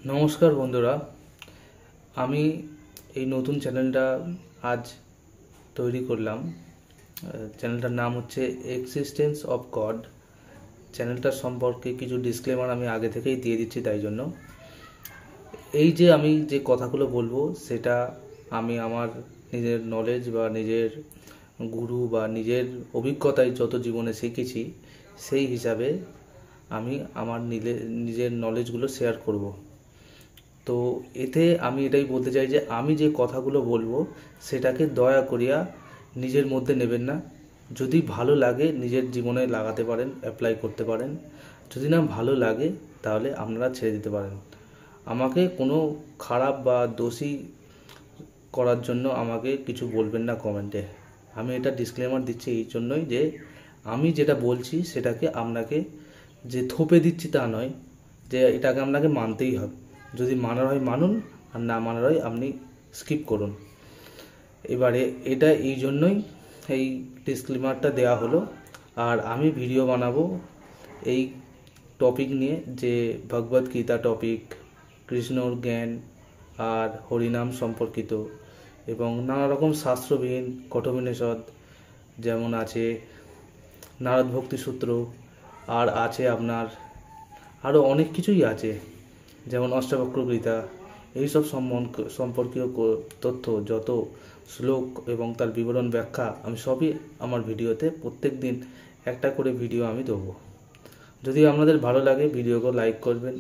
নমস্কার বন্ধুরা, আমি এই নতুন চ্যানেলটা আজ তৈরি করলাম। চ্যানেলটার নাম হচ্ছে এক্সিস্টেন্স অফ গড। চ্যানেলটার সম্পর্কে কিছু ডিসক্লেমার আমি আগে থেকেই দিয়ে দিচ্ছি। তাই জন্য এই যে আমি যে কথাগুলো বলবো সেটা আমি আমার নিজের নলেজ বা নিজের গুরু বা নিজের অভিজ্ঞতায় যত জীবনে শিখেছি সেই হিসাবে আমি আমার নিজের নলেজগুলো শেয়ার করব। তো এতে আমি এটাই বলতে চাই যে আমি যে কথাগুলো বলবো সেটাকে দয়া করিয়া নিজের মধ্যে নেবেন না। যদি ভালো লাগে নিজের জীবনে লাগাতে পারেন, অ্যাপ্লাই করতে পারেন। যদি না ভালো লাগে তাহলে আপনারা ছেড়ে দিতে পারেন। আমাকে কোনো খারাপ বা দোষী করার জন্য আমাকে কিছু বলবেন না কমেন্টে। আমি এটা ডিসক্লেমার দিচ্ছি এই জন্যই যে আমি যেটা বলছি সেটাকে আপনাকে যে থোপে দিচ্ছি তা নয়, যে এটাকে আপনাকে মানতেই হবে। যদি মানার হয় মানুন, আর না মানার হয় আপনি স্কিপ করুন। এবারে এটা এই জন্যই এই ডিসক্লেমারটা দেওয়া হলো। আর আমি ভিডিও বানাবো এই টপিক নিয়ে, যে ভগবদ গীতা টপিক, কৃষ্ণর জ্ঞান আর হরিনাম সম্পর্কিত, এবং নানা রকম শাস্ত্রবিহীন কঠোপনিষদ যেমন আছে নারদ ভক্তি সূত্র, আর আছে আপনার আরও অনেক কিছুই আছে যেমন অষ্টাবক্র গীতা। এইসব সম্পর্কীয় তথ্য, যত শ্লোক এবং তার বিবরণ ব্যাখ্যা আমি সবই আমার ভিডিওতে প্রত্যেক দিন একটা করে ভিডিও আমি দেবো। যদি আপনাদের ভালো লাগে ভিডিওকে লাইক করবেন,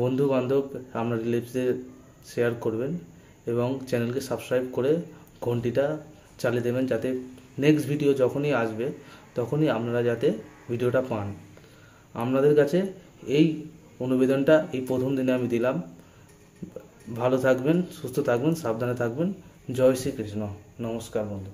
বন্ধু বান্ধব আপনার রিলেটিভসদের শেয়ার করবেন এবং চ্যানেলকে সাবস্ক্রাইব করে ঘন্টিটা চালিয়ে দেবেন, যাতে নেক্সট ভিডিও যখনই আসবে তখনই আপনারা যাতে ভিডিওটা পান। আপনাদের কাছে এই অনুবেদনটা এই প্রথম দিনে আমি দিলাম। ভালো থাকবেন, সুস্থ থাকবেন, সাবধানে থাকবেন। জয় শ্রীকৃষ্ণ। নমস্কার বন্ধু।